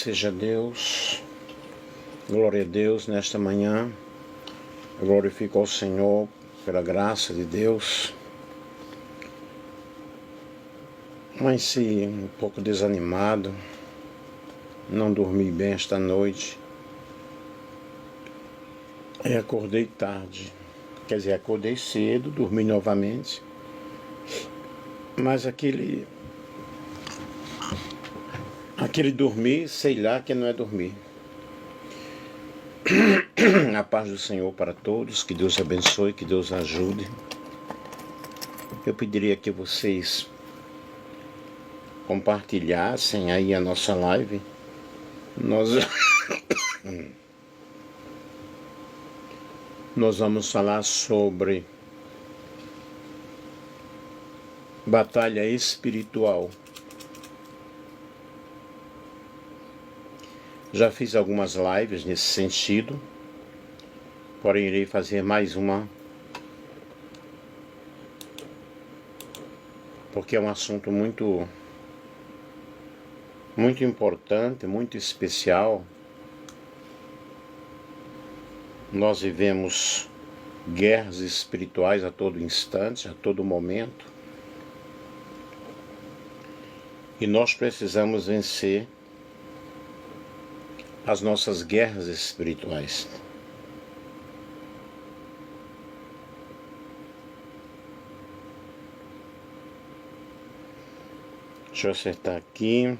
seja Deus, glória a Deus nesta manhã. Eu glorifico ao Senhor pela graça de Deus. Mas se um pouco desanimado, não dormi bem esta noite. E acordei tarde, quer dizer, acordei cedo, dormi novamente. Mas aquele dormir, sei lá que não é dormir. A paz do Senhor para todos, que Deus abençoe, que Deus ajude. Eu pediria que vocês compartilhassem aí a nossa live. Nós vamos falar sobre batalha espiritual. Já fiz algumas lives nesse sentido, porém irei fazer mais uma, porque é um assunto muito importante, muito especial. Nós vivemos guerras espirituais a todo instante, a todo momento, e nós precisamos vencer as nossas guerras espirituais. Deixa eu acertar aqui.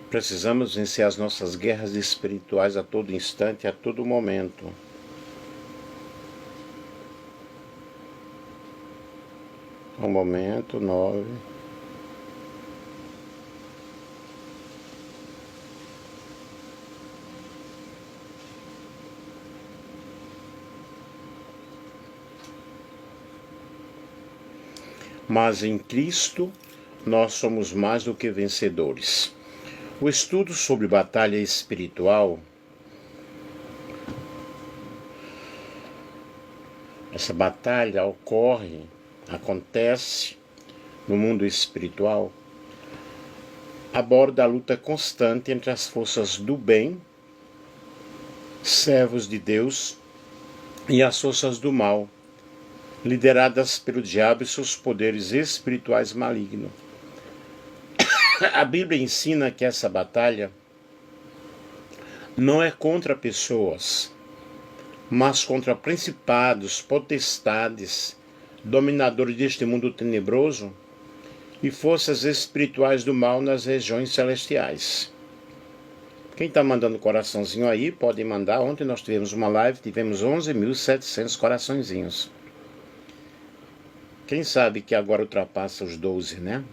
Precisamos vencer as nossas guerras espirituais a todo instante, a todo momento. Um momento, 9. Mas em Cristo nós somos mais do que vencedores. O estudo sobre batalha espiritual, essa batalha acontece no mundo espiritual, aborda a luta constante entre as forças do bem, servos de Deus, e as forças do mal, lideradas pelo diabo e seus poderes espirituais malignos. A Bíblia ensina que essa batalha não é contra pessoas, mas contra principados, potestades, dominadores deste mundo tenebroso e forças espirituais do mal nas regiões celestiais. Quem está mandando coraçãozinho aí, pode mandar. Ontem nós tivemos uma live, tivemos 11.700 coraçõezinhos. Quem sabe que agora ultrapassa os 12, né?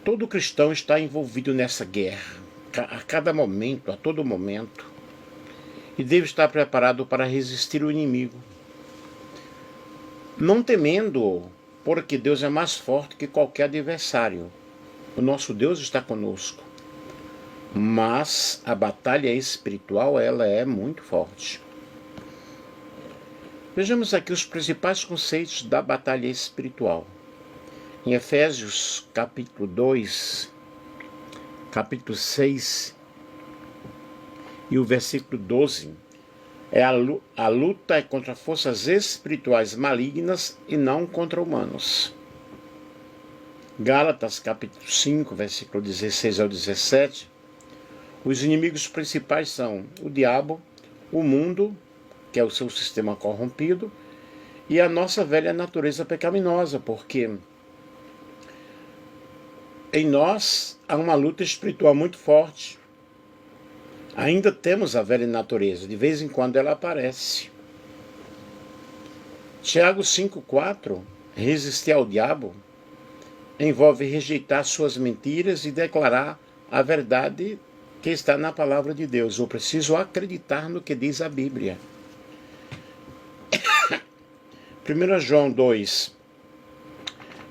Todo cristão está envolvido nessa guerra, a cada momento, a todo momento, e deve estar preparado para resistir ao inimigo. Não temendo, porque Deus é mais forte que qualquer adversário. O nosso Deus está conosco. Mas a batalha espiritual, ela é muito forte. Vejamos aqui os principais conceitos da batalha espiritual. Em Efésios capítulo 2, capítulo 6 e o versículo 12, a luta é contra forças espirituais malignas e não contra humanos. Gálatas capítulo 5, versículo 16 ao 17, os inimigos principais são o diabo, o mundo, que é o seu sistema corrompido, e a nossa velha natureza pecaminosa, porque em nós há uma luta espiritual muito forte. Ainda temos a velha natureza, de vez em quando ela aparece. Tiago 5,4, resistir ao diabo, envolve rejeitar suas mentiras e declarar a verdade que está na palavra de Deus. Eu preciso acreditar no que diz a Bíblia. 1 João 2,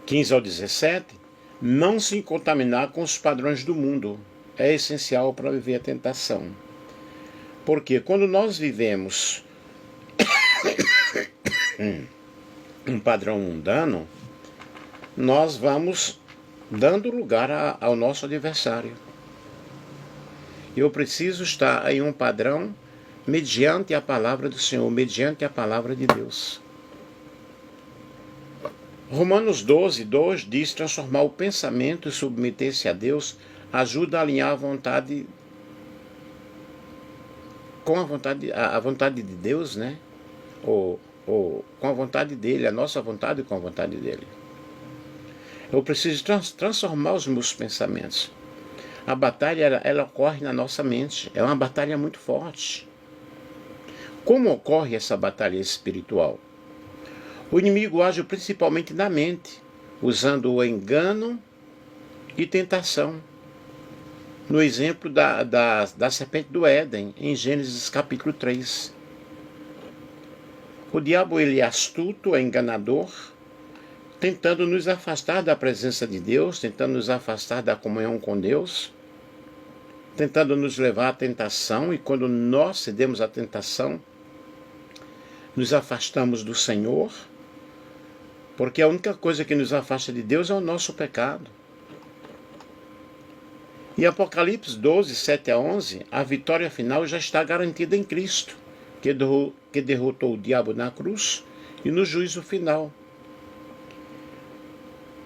15 ao 17, não se contaminar com os padrões do mundo é essencial para viver a tentação. Porque quando nós vivemos um padrão mundano, nós vamos dando lugar ao nosso adversário. Eu preciso estar em um padrão mediante a palavra do Senhor, mediante a palavra de Deus. Romanos 12:2 diz: transformar o pensamento e submeter-se a Deus ajuda a alinhar a vontade com a vontade de Deus, né? Ou com a vontade dele, a nossa vontade com a vontade dele. Eu preciso transformar os meus pensamentos. A batalha, ela ocorre na nossa mente. É uma batalha muito forte. Como ocorre essa batalha espiritual? O inimigo age principalmente na mente, usando o engano e tentação. No exemplo da serpente do Éden, em Gênesis capítulo 3. O diabo, ele é astuto, é enganador, tentando nos afastar da presença de Deus, tentando nos afastar da comunhão com Deus, tentando nos levar à tentação, e quando nós cedemos à tentação, nos afastamos do Senhor, porque a única coisa que nos afasta de Deus é o nosso pecado. Em Apocalipse 12:7-11, a vitória final já está garantida em Cristo, que derrotou o diabo na cruz e no juízo final.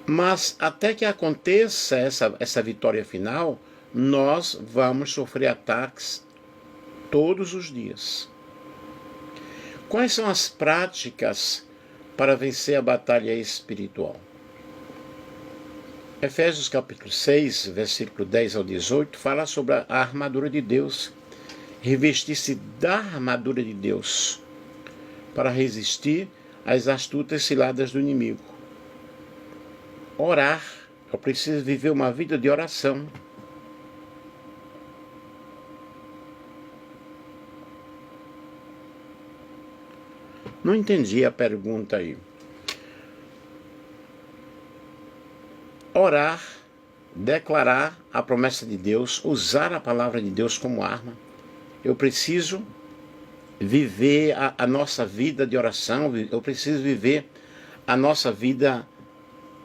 Mas até que aconteça essa vitória final, nós vamos sofrer ataques todos os dias. Quais são as práticas para vencer a batalha espiritual? Efésios capítulo 6, versículo 10-18, fala sobre a armadura de Deus. Revestir-se da armadura de Deus para resistir às astutas ciladas do inimigo. Orar. Eu preciso viver uma vida de oração. Não entendi a pergunta aí. Orar, declarar a promessa de Deus, usar a palavra de Deus como arma. Eu preciso viver a nossa vida de oração, eu preciso viver a nossa vida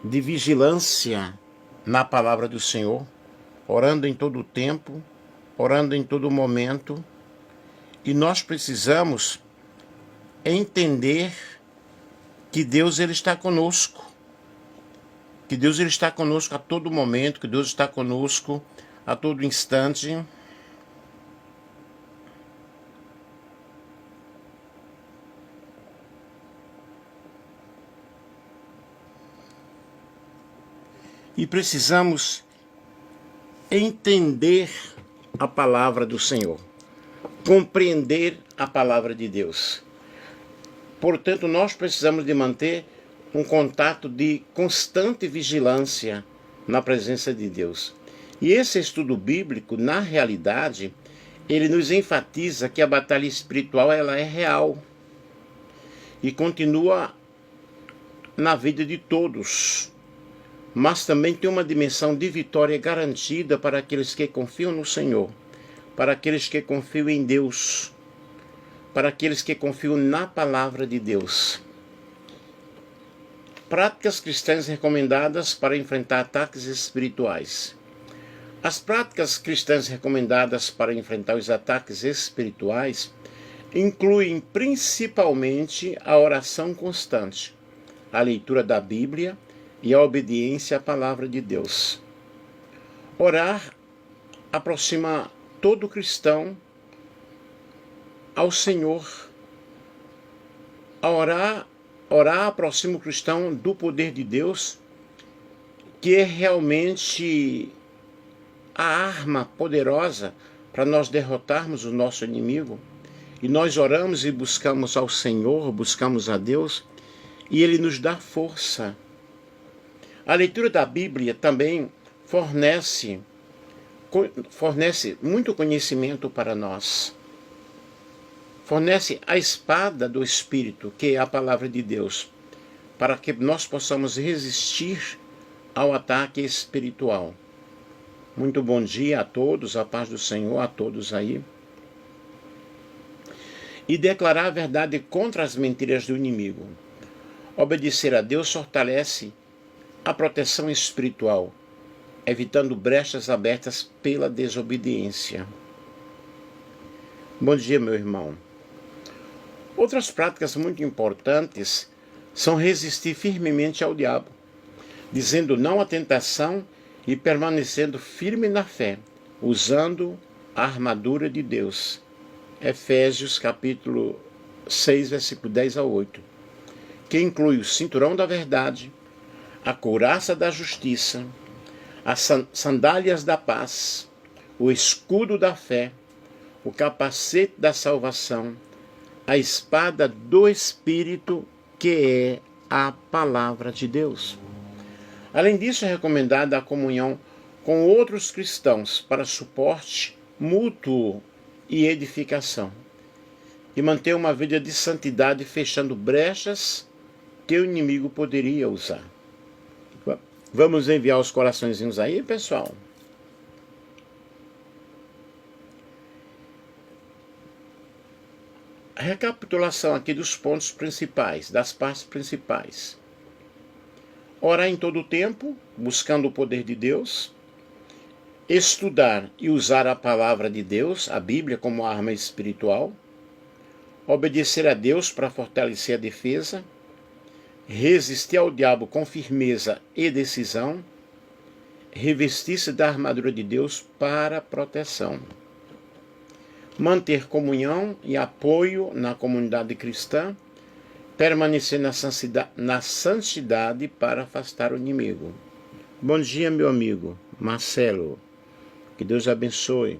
de vigilância na palavra do Senhor, orando em todo o tempo, orando em todo momento. E nós precisamos entender que Deus, ele está conosco. Que Deus, ele está conosco a todo momento, que Deus está conosco a todo instante. E precisamos entender a palavra do Senhor, compreender a palavra de Deus. Portanto, nós precisamos de manter um contato de constante vigilância na presença de Deus. E esse estudo bíblico, na realidade, ele nos enfatiza que a batalha espiritual, ela é real e continua na vida de todos, mas também tem uma dimensão de vitória garantida para aqueles que confiam no Senhor, para aqueles que confiam em Deus, para aqueles que confiam na palavra de Deus. Práticas cristãs recomendadas para enfrentar ataques espirituais. As práticas cristãs recomendadas para enfrentar os ataques espirituais incluem principalmente a oração constante, a leitura da Bíblia e a obediência à palavra de Deus. Orar aproxima todo cristão ao Senhor. Orar aproxima o cristão do poder de Deus, que é realmente a arma poderosa para nós derrotarmos o nosso inimigo. E nós oramos e buscamos ao Senhor, buscamos a Deus, e Ele nos dá força. A leitura da Bíblia também fornece muito conhecimento para nós. Fornece a espada do Espírito, que é a palavra de Deus, para que nós possamos resistir ao ataque espiritual. Muito bom dia a todos, a paz do Senhor a todos aí. e declarar a verdade contra as mentiras do inimigo. Obedecer a Deus fortalece a proteção espiritual, evitando brechas abertas pela desobediência. Bom dia, meu irmão. Outras práticas muito importantes são resistir firmemente ao diabo, dizendo não à tentação e permanecendo firme na fé, usando a armadura de Deus. Efésios capítulo 6, versículo 10 a 8, que inclui o cinturão da verdade, a couraça da justiça, as sandálias da paz, o escudo da fé, o capacete da salvação, a espada do Espírito, que é a palavra de Deus. Além disso, é recomendada a comunhão com outros cristãos para suporte mútuo e edificação, e manter uma vida de santidade fechando brechas que o inimigo poderia usar. Vamos enviar os coraçõezinhos aí, pessoal? A recapitulação aqui dos pontos principais, das partes principais. Orar em todo o tempo, buscando o poder de Deus. Estudar e usar a palavra de Deus, a Bíblia, como arma espiritual. Obedecer a Deus para fortalecer a defesa. Resistir ao diabo com firmeza e decisão. Revestir-se da armadura de Deus para proteção. Manter comunhão e apoio na comunidade cristã, permanecer na santidade para afastar o inimigo. Bom dia, meu amigo Marcelo, que Deus abençoe.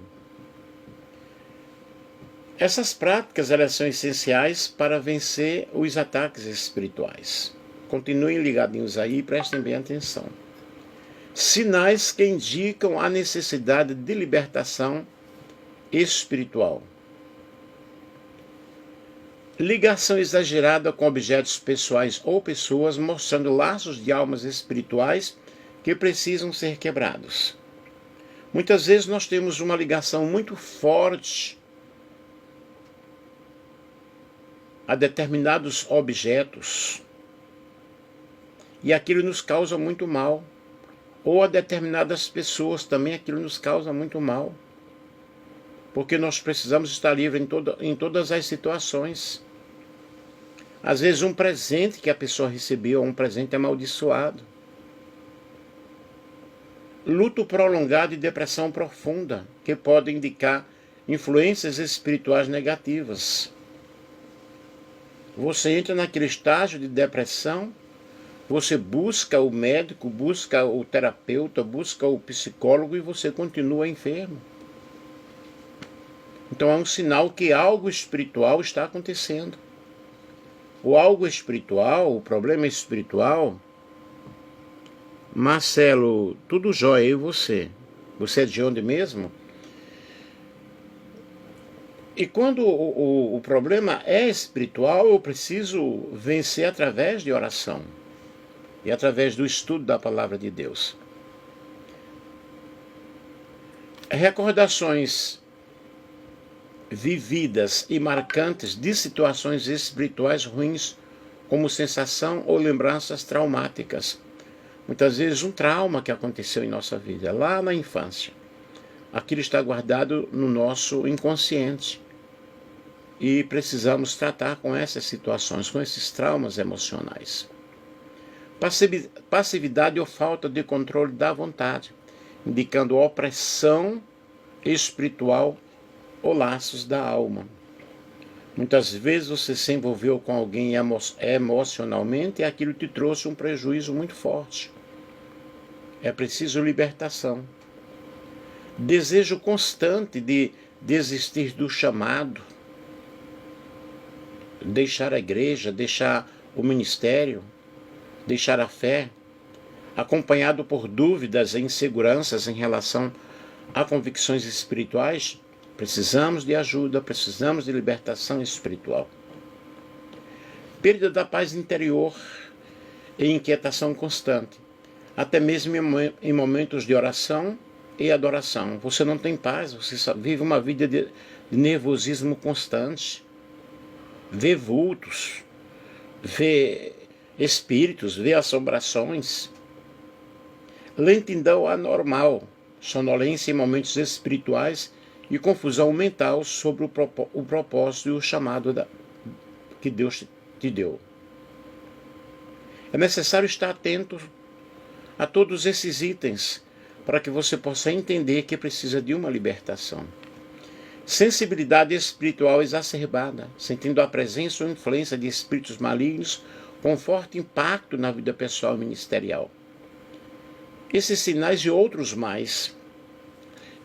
Essas práticas elas são essenciais para vencer os ataques espirituais. Continuem ligadinhos aí e prestem bem atenção. Sinais que indicam a necessidade de libertação espiritual. Ligação exagerada com objetos pessoais ou pessoas, mostrando laços de almas espirituais que precisam ser quebrados. Muitas vezes nós temos uma ligação muito forte a determinados objetos e aquilo nos causa muito mal, ou a determinadas pessoas também aquilo nos causa muito mal. Porque nós precisamos estar livres em todas as situações. Às vezes um presente que a pessoa recebeu, um presente amaldiçoado. Luto prolongado e depressão profunda, que podem indicar influências espirituais negativas. Você entra naquele estágio de depressão, você busca o médico, busca o terapeuta, busca o psicólogo e você continua enfermo. Então é um sinal que algo espiritual está acontecendo. O algo espiritual, o problema espiritual. Marcelo, tudo jóia, e você? Você é de onde mesmo? E quando o problema é espiritual, eu preciso vencer através de oração e através do estudo da palavra de Deus. Recordações vividas e marcantes de situações espirituais ruins, como sensação ou lembranças traumáticas. Muitas vezes um trauma que aconteceu em nossa vida, lá na infância. Aquilo está guardado no nosso inconsciente. E precisamos tratar com essas situações, com esses traumas emocionais. Passividade ou falta de controle da vontade, indicando opressão espiritual ou laços da alma. Muitas vezes você se envolveu com alguém emocionalmente e aquilo te trouxe um prejuízo muito forte. É preciso libertação. Desejo constante de desistir do chamado, deixar a igreja, deixar o ministério, deixar a fé, acompanhado por dúvidas e inseguranças em relação a convicções espirituais. Precisamos de ajuda, precisamos de libertação espiritual. Perda da paz interior e inquietação constante, até mesmo em momentos de oração e adoração. Você não tem paz, você vive uma vida de nervosismo constante. vê vultos, vê espíritos, vê assombrações, lentidão anormal, sonolência em momentos espirituais e confusão mental sobre o propósito e o chamado que Deus te deu. É necessário estar atento a todos esses itens para que você possa entender que precisa de uma libertação. Sensibilidade espiritual exacerbada, sentindo a presença ou influência de espíritos malignos com forte impacto na vida pessoal e ministerial. Esses sinais e outros mais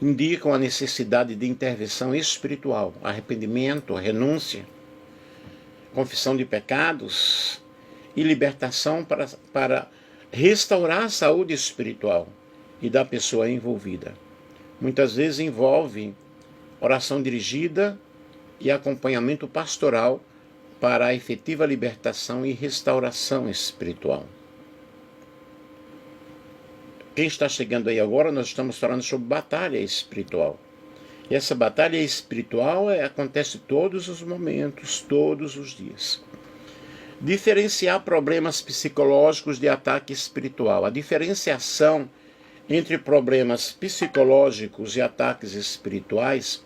indicam a necessidade de intervenção espiritual, arrependimento, renúncia, confissão de pecados e libertação para restaurar a saúde espiritual e da pessoa envolvida. Muitas vezes envolve oração dirigida e acompanhamento pastoral para a efetiva libertação e restauração espiritual. Quem está chegando aí agora, nós estamos falando sobre batalha espiritual. E essa batalha espiritual acontece todos os momentos, todos os dias. Diferenciar problemas psicológicos de ataque espiritual. A diferenciação entre problemas psicológicos e ataques espirituais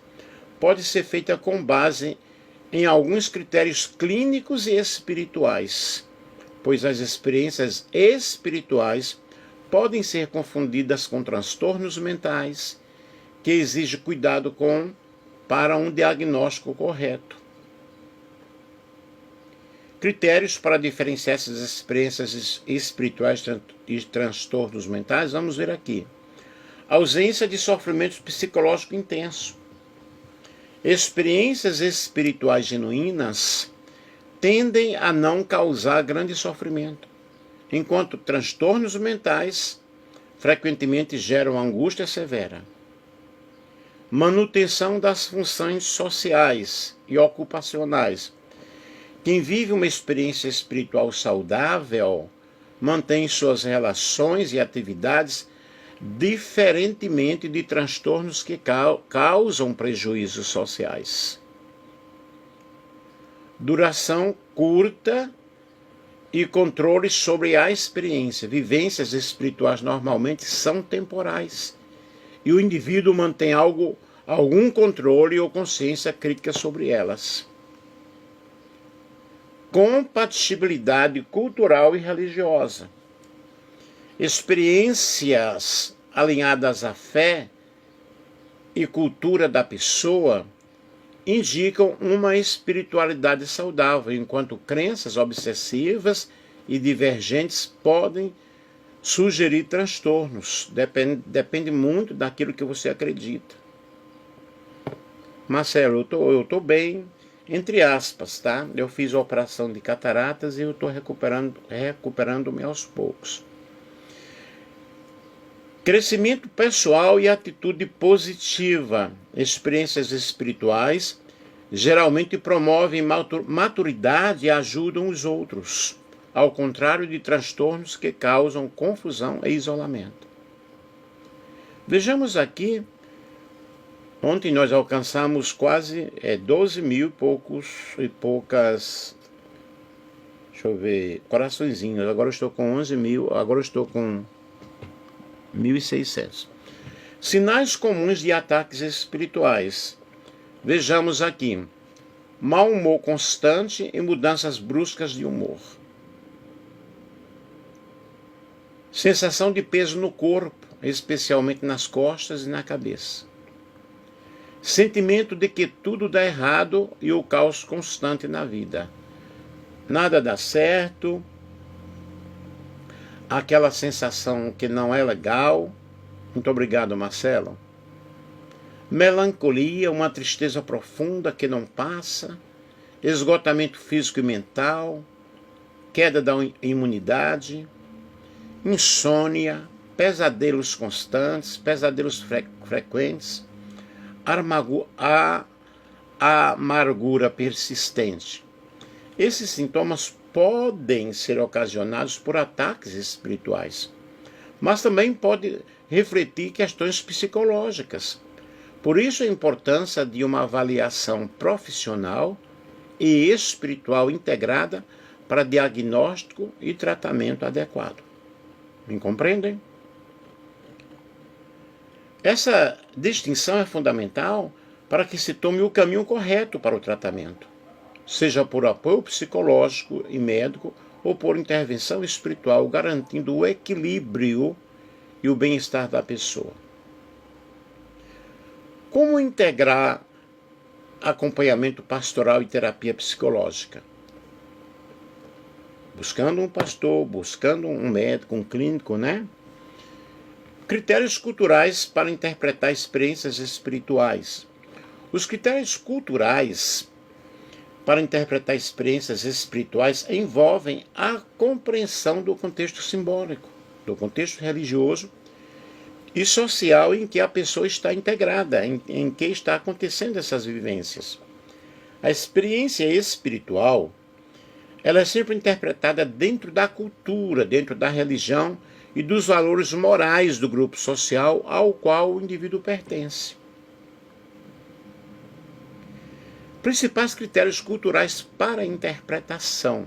pode ser feita com base em alguns critérios clínicos e espirituais, pois as experiências espirituais podem ser confundidas com transtornos mentais, que exigem cuidado para um diagnóstico correto. Critérios para diferenciar essas experiências espirituais e transtornos mentais, vamos ver aqui. Ausência de sofrimento psicológico intenso. Experiências espirituais genuínas tendem a não causar grande sofrimento, enquanto transtornos mentais frequentemente geram angústia severa. Manutenção das funções sociais e ocupacionais. Quem vive uma experiência espiritual saudável mantém suas relações e atividades diferentemente de transtornos que causam prejuízos sociais. Duração curta e controle sobre a experiência. Vivências espirituais normalmente são temporais e o indivíduo mantém algum controle ou consciência crítica sobre elas. Compatibilidade cultural e religiosa. Experiências alinhadas à fé e cultura da pessoa indicam uma espiritualidade saudável, enquanto crenças obsessivas e divergentes podem sugerir transtornos. Depende muito daquilo que você acredita. Marcelo, eu estou bem, entre aspas, tá? Eu fiz a operação de cataratas e eu estou recuperando-me aos poucos. Crescimento pessoal e atitude positiva. Experiências espirituais geralmente promovem maturidade e ajudam os outros, ao contrário de transtornos que causam confusão e isolamento. Vejamos aqui, ontem nós alcançamos quase 12 mil coraçõezinhos. Agora eu estou com 11 mil, agora eu estou com 1.600. Sinais comuns de ataques espirituais. Vejamos aqui. Mau humor constante e mudanças bruscas de humor. Sensação de peso no corpo, especialmente nas costas e na cabeça. Sentimento de que tudo dá errado e o caos constante na vida. Nada dá certo. Aquela sensação que não é legal. Muito obrigado, Marcelo. Melancolia, uma tristeza profunda que não passa. Esgotamento físico e mental. Queda da imunidade. Insônia. Pesadelos constantes. Pesadelos frequentes. Amargura persistente. Esses sintomas podem ser ocasionados por ataques espirituais, mas também pode refletir questões psicológicas. Por isso a importância de uma avaliação profissional e espiritual integrada para diagnóstico e tratamento adequado. Me compreendem? Essa distinção é fundamental para que se tome o caminho correto para o tratamento, seja por apoio psicológico e médico ou por intervenção espiritual, garantindo o equilíbrio e o bem-estar da pessoa. Como integrar acompanhamento pastoral e terapia psicológica? Buscando um pastor, buscando um médico, um clínico, né? Critérios culturais para interpretar experiências espirituais. Os critérios culturais para interpretar experiências espirituais envolvem a compreensão do contexto simbólico, do contexto religioso e social em que a pessoa está integrada, em que está acontecendo essas vivências. A experiência espiritual, ela é sempre interpretada dentro da cultura, dentro da religião e dos valores morais do grupo social ao qual o indivíduo pertence. Principais critérios culturais para a interpretação.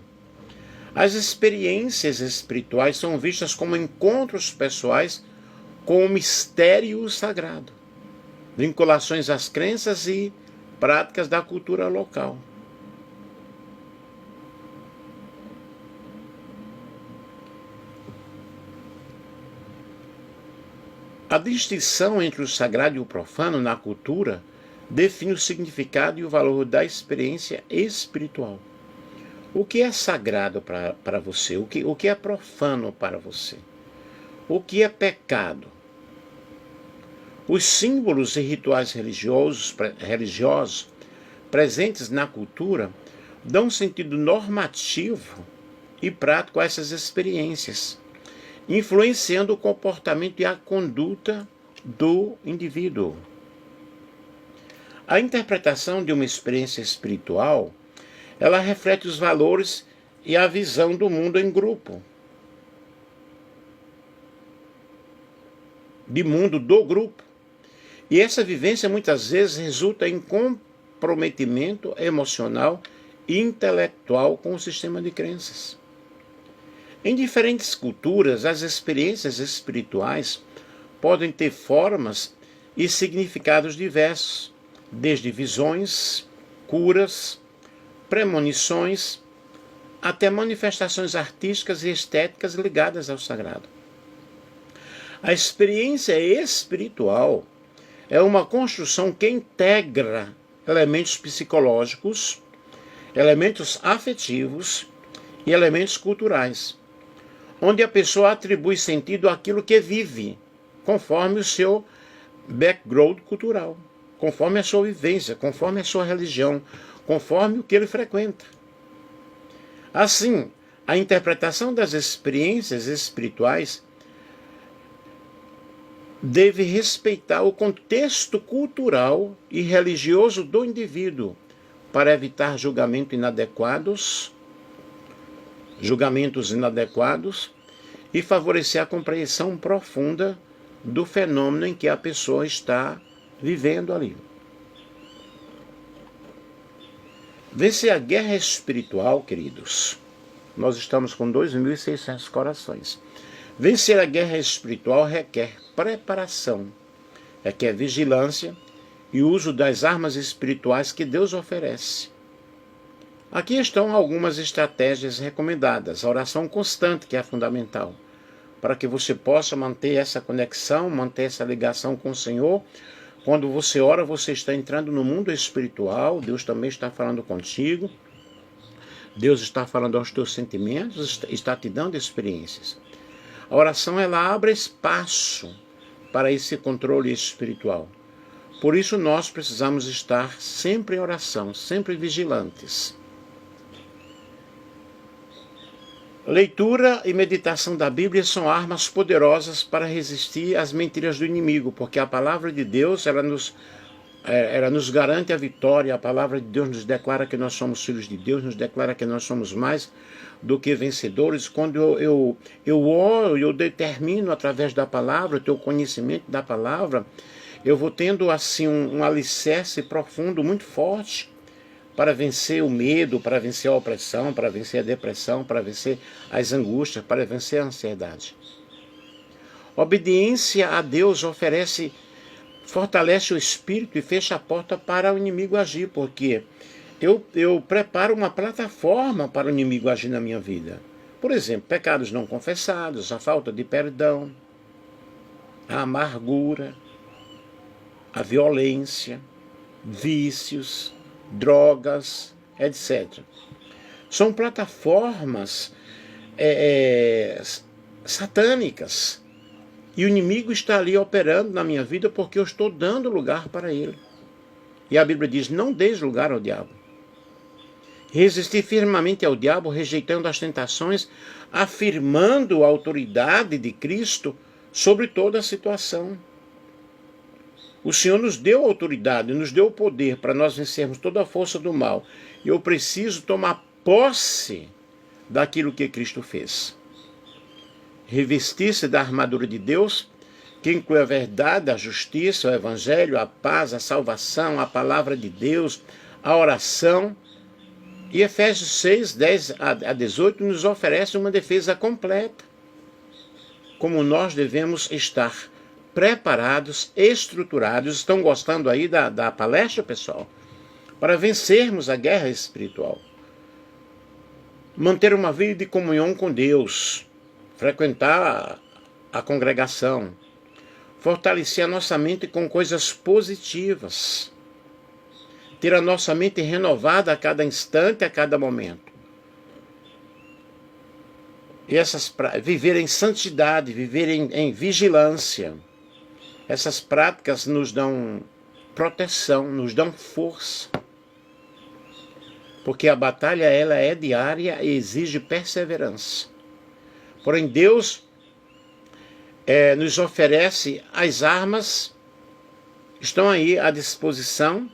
As experiências espirituais são vistas como encontros pessoais com o mistério sagrado, vinculações às crenças e práticas da cultura local. A distinção entre o sagrado e o profano na cultura define o significado e o valor da experiência espiritual. O que é sagrado para você? O que é profano para você? O que é pecado? Os símbolos e rituais religiosos presentes na cultura dão sentido normativo e prático a essas experiências, influenciando o comportamento e a conduta do indivíduo. A interpretação de uma experiência espiritual, ela reflete os valores e a visão do mundo em grupo. De mundo do grupo. E essa vivência muitas vezes resulta em comprometimento emocional e intelectual com o sistema de crenças. Em diferentes culturas, as experiências espirituais podem ter formas e significados diversos, desde visões, curas, premonições, até manifestações artísticas e estéticas ligadas ao sagrado. A experiência espiritual é uma construção que integra elementos psicológicos, elementos afetivos e elementos culturais, onde a pessoa atribui sentido àquilo que vive, conforme o seu background cultural, conforme a sua vivência, conforme a sua religião, conforme o que ele frequenta. Assim, a interpretação das experiências espirituais deve respeitar o contexto cultural e religioso do indivíduo para evitar julgamentos inadequados e favorecer a compreensão profunda do fenômeno em que a pessoa está vivendo ali. Vencer a guerra espiritual, queridos. Nós estamos com 2.600 corações. Vencer a guerra espiritual requer preparação, requer vigilância e uso das armas espirituais que Deus oferece. Aqui estão algumas estratégias recomendadas. A oração constante, que é fundamental, para que você possa manter essa conexão, manter essa ligação com o Senhor. Quando você ora, você está entrando no mundo espiritual, Deus também está falando contigo, Deus está falando aos teus sentimentos, está te dando experiências. A oração, ela abre espaço para esse controle espiritual. Por isso nós precisamos estar sempre em oração, sempre vigilantes. Leitura e meditação da Bíblia são armas poderosas para resistir às mentiras do inimigo, porque a palavra de Deus, ela nos garante a vitória. A palavra de Deus nos declara que nós somos filhos de Deus, nos declara que nós somos mais do que vencedores. Quando eu oro, eu determino através da palavra, o teu conhecimento da palavra, eu vou tendo assim um alicerce profundo, muito forte, para vencer o medo, para vencer a opressão, para vencer a depressão, para vencer as angústias, para vencer a ansiedade. Obediência a Deus fortalece o espírito e fecha a porta para o inimigo agir, porque eu preparo uma plataforma para o inimigo agir na minha vida. Por exemplo, pecados não confessados, a falta de perdão, a amargura, a violência, vícios, drogas, etc. São plataformas satânicas. E o inimigo está ali operando na minha vida porque eu estou dando lugar para ele. E a Bíblia diz, não deis lugar ao diabo. Resistir firmemente ao diabo, rejeitando as tentações, afirmando a autoridade de Cristo sobre toda a situação. O Senhor nos deu autoridade, nos deu o poder para nós vencermos toda a força do mal. E eu preciso tomar posse daquilo que Cristo fez. Revestir-se da armadura de Deus, que inclui a verdade, a justiça, o evangelho, a paz, a salvação, a palavra de Deus, a oração. E Efésios 6, 10 a 18 nos oferece uma defesa completa. Como nós devemos estar preparados, estruturados. Estão gostando aí da palestra, pessoal? Para vencermos a guerra espiritual. Manter uma vida de comunhão com Deus. Frequentar a congregação. Fortalecer a nossa mente com coisas positivas. Ter a nossa mente renovada a cada instante, a cada momento. E viver em santidade, viver em vigilância. Essas práticas nos dão proteção, nos dão força. Porque a batalha ela é diária e exige perseverança. Porém, Deus nos oferece as armas, estão aí à disposição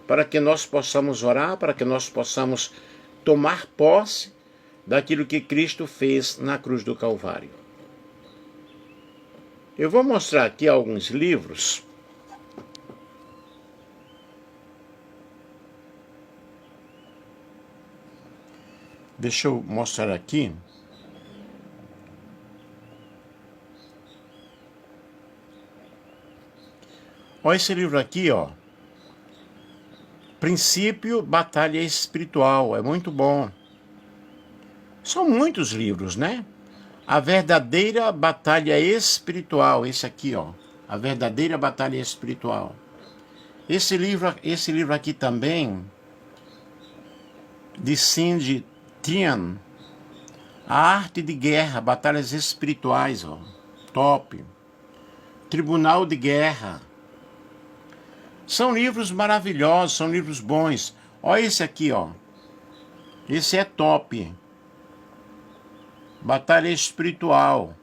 para que nós possamos orar, para que nós possamos tomar posse daquilo que Cristo fez na cruz do Calvário. Eu vou mostrar aqui alguns livros. Deixa eu mostrar aqui. Olha esse livro aqui, ó. Princípio, Batalha Espiritual. É muito bom. São muitos livros, né? A Verdadeira Batalha Espiritual. Esse aqui, ó. A Verdadeira Batalha Espiritual. Esse livro aqui também, de Cindy Tian. A Arte de Guerra, Batalhas Espirituais, ó. Top. Tribunal de Guerra. São livros maravilhosos, são livros bons. Olha esse aqui, ó. Esse é top. Batalha Espiritual.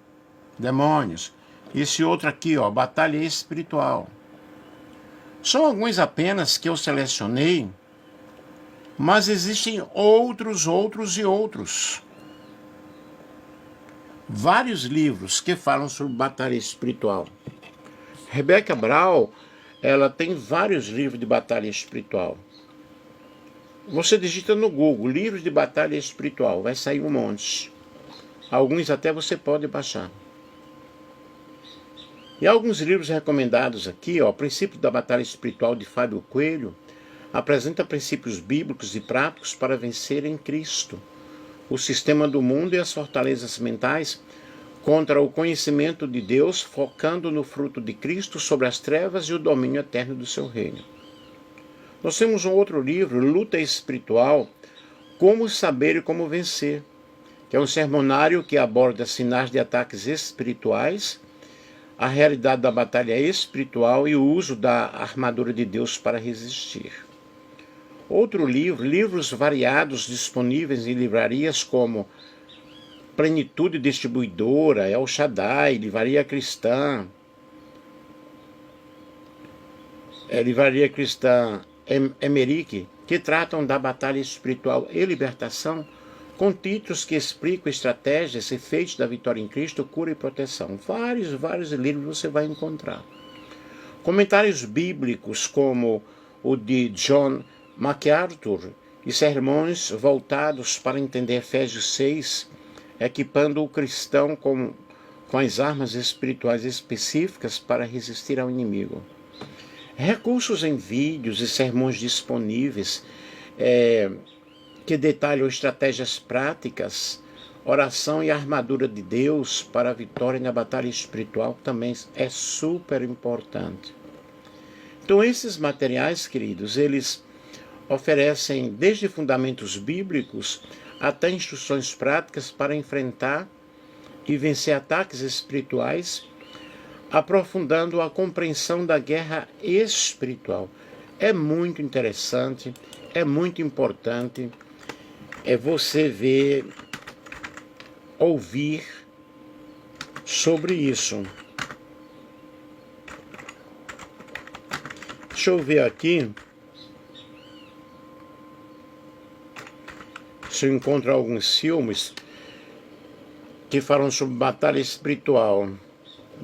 Demônios. Esse outro aqui, ó. Batalha Espiritual. São alguns apenas que eu selecionei, mas existem outros. Vários livros que falam sobre batalha espiritual. Rebecca Brown, ela tem vários livros de batalha espiritual. Você digita no Google, livros de batalha espiritual, vai sair um monte. Alguns até você pode baixar. E alguns livros recomendados aqui, ó, Princípio da Batalha Espiritual de Fábio Coelho, apresenta princípios bíblicos e práticos para vencer em Cristo o sistema do mundo e as fortalezas mentais contra o conhecimento de Deus, focando no fruto de Cristo sobre as trevas e o domínio eterno do seu reino. Nós temos um outro livro, Luta Espiritual, Como Saber e Como Vencer, que é um sermonário que aborda sinais de ataques espirituais, a realidade da batalha espiritual e o uso da armadura de Deus para resistir. Outro livro, livros variados disponíveis em livrarias como Plenitude Distribuidora, El Shaddai, Livraria Cristã, Emerick, que tratam da batalha espiritual e libertação, com títulos que explicam estratégias, efeitos da vitória em Cristo, cura e proteção. Vários livros você vai encontrar. Comentários bíblicos como o de John MacArthur e sermões voltados para entender Efésios 6, equipando o cristão com as armas espirituais específicas para resistir ao inimigo. Recursos em vídeos e sermões disponíveis que detalham estratégias práticas, oração e armadura de Deus para a vitória na batalha espiritual também é super importante. Então esses materiais, queridos, eles oferecem desde fundamentos bíblicos até instruções práticas para enfrentar e vencer ataques espirituais, aprofundando a compreensão da guerra espiritual. É muito interessante, é muito importante você ver, ouvir sobre isso. Deixa eu ver aqui se eu encontro alguns filmes que falam sobre batalha espiritual.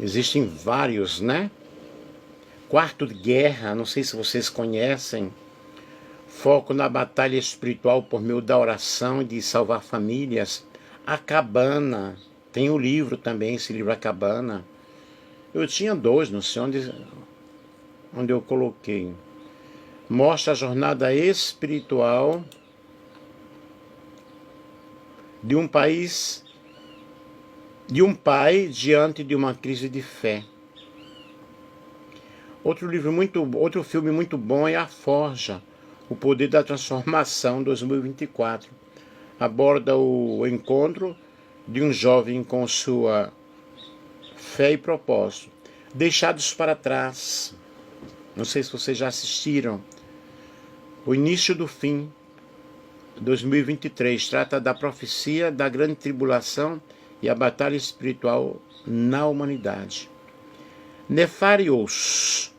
Existem vários, né? Quarto de Guerra, não sei se vocês conhecem. Foco na batalha espiritual por meio da oração e de salvar famílias. A Cabana, tem o livro também, esse livro A Cabana. Eu tinha dois, não sei onde eu coloquei. Mostra a jornada espiritual de um pai diante de uma crise de fé. Outro filme muito bom é A Forja, o Poder da Transformação, 2024. Aborda o encontro de um jovem com sua fé e propósito. Deixados para trás. Não sei se vocês já assistiram. O Início do Fim, 2023. Trata da profecia da grande tribulação e a batalha espiritual na humanidade. Nefarious,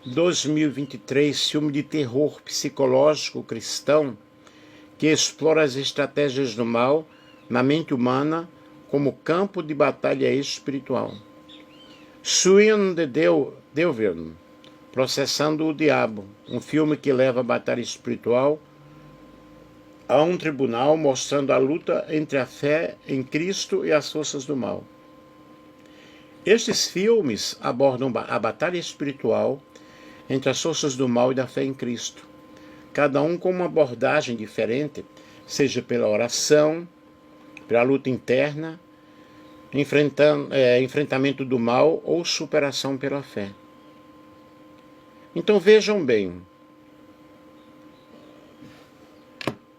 2023, filme de terror psicológico cristão que explora as estratégias do mal na mente humana como campo de batalha espiritual. Swing the Devil, Processando o Diabo, um filme que leva a batalha espiritual a um tribunal, mostrando a luta entre a fé em Cristo e as forças do mal. Estes filmes abordam a batalha espiritual entre as forças do mal e da fé em Cristo, cada um com uma abordagem diferente, seja pela oração, pela luta interna, enfrentamento do mal ou superação pela fé. Então vejam bem,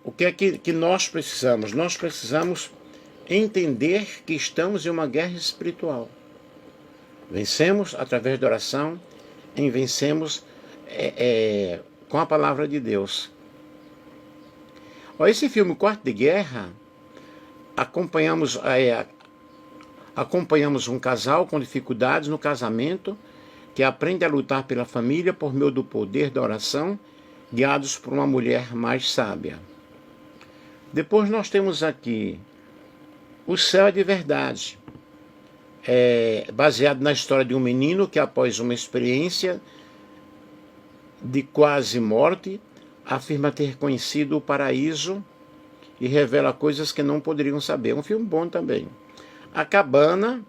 o que é que nós precisamos? Nós precisamos entender que estamos em uma guerra espiritual. Vencemos através da oração e vencemos com a palavra de Deus. Esse filme Quarto de Guerra, acompanhamos um casal com dificuldades no casamento que aprende a lutar pela família por meio do poder da oração, guiados por uma mulher mais sábia. Depois nós temos aqui O Céu é de Verdade, baseado na história de um menino que, após uma experiência de quase morte, afirma ter conhecido o paraíso e revela coisas que não poderiam saber. Um filme bom também. A Cabana,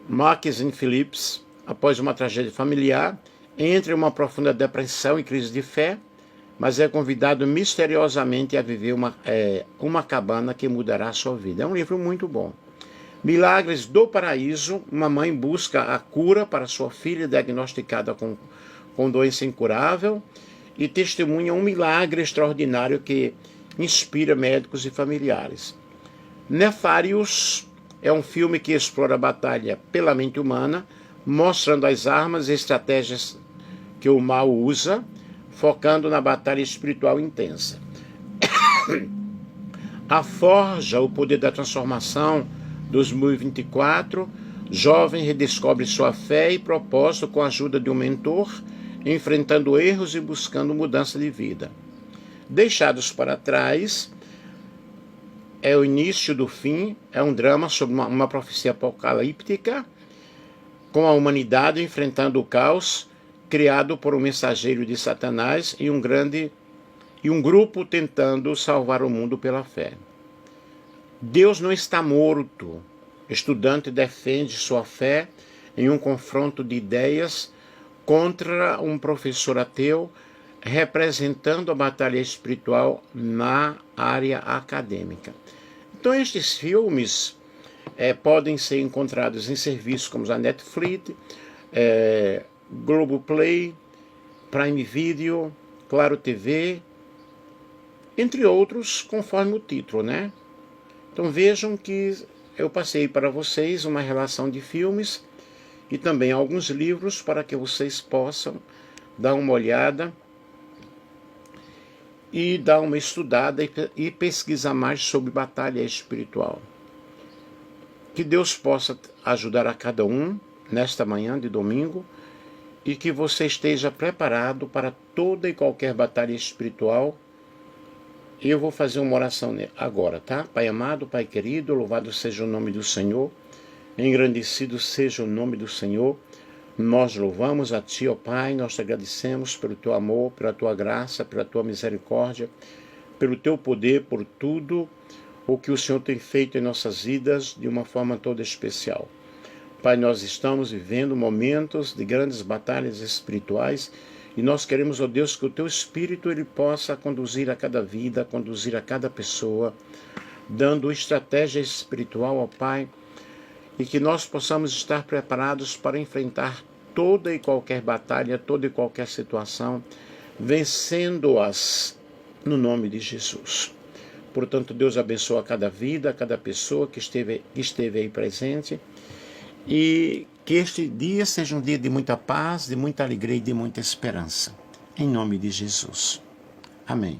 Mackenzie Phillips, após uma tragédia familiar, entra em uma profunda depressão e crise de fé, mas é convidado misteriosamente a viver uma cabana que mudará a sua vida. É um livro muito bom. Milagres do Paraíso, uma mãe busca a cura para sua filha diagnosticada com doença incurável e testemunha um milagre extraordinário que inspira médicos e familiares. Nefarious é um filme que explora a batalha pela mente humana, mostrando as armas e estratégias que o mal usa, focando na batalha espiritual intensa. A Forja, o Poder da Transformação, 2024, jovem redescobre sua fé e propósito com a ajuda de um mentor, enfrentando erros e buscando mudança de vida. Deixados para trás, é o Início do Fim, é um drama sobre uma profecia apocalíptica, com a humanidade enfrentando o caos criado por um mensageiro de Satanás e um grupo tentando salvar o mundo pela fé. Deus não está morto. O estudante defende sua fé em um confronto de ideias contra um professor ateu, representando a batalha espiritual na área acadêmica. Então estes filmes podem ser encontrados em serviços como a Netflix, Globoplay, Prime Video, Claro TV, entre outros, conforme o título, né? Então vejam que eu passei para vocês uma relação de filmes e também alguns livros para que vocês possam dar uma olhada e dar uma estudada e pesquisar mais sobre batalha espiritual. Que Deus possa ajudar a cada um nesta manhã de domingo e que você esteja preparado para toda e qualquer batalha espiritual. Eu vou fazer uma oração agora, tá? Pai amado, Pai querido, louvado seja o nome do Senhor, engrandecido seja o nome do Senhor. Nós louvamos a Ti, ó Pai, nós te agradecemos pelo Teu amor, pela Tua graça, pela Tua misericórdia, pelo Teu poder, por tudo o que o Senhor tem feito em nossas vidas de uma forma toda especial. Pai, nós estamos vivendo momentos de grandes batalhas espirituais e nós queremos, ó Deus, que o Teu Espírito ele possa conduzir a cada vida, conduzir a cada pessoa, dando estratégia espiritual, ó Pai, e que nós possamos estar preparados para enfrentar toda e qualquer batalha, toda e qualquer situação, vencendo-as no nome de Jesus. Portanto, Deus abençoa cada vida, cada pessoa que esteve aí presente, e que este dia seja um dia de muita paz, de muita alegria e de muita esperança. Em nome de Jesus. Amém.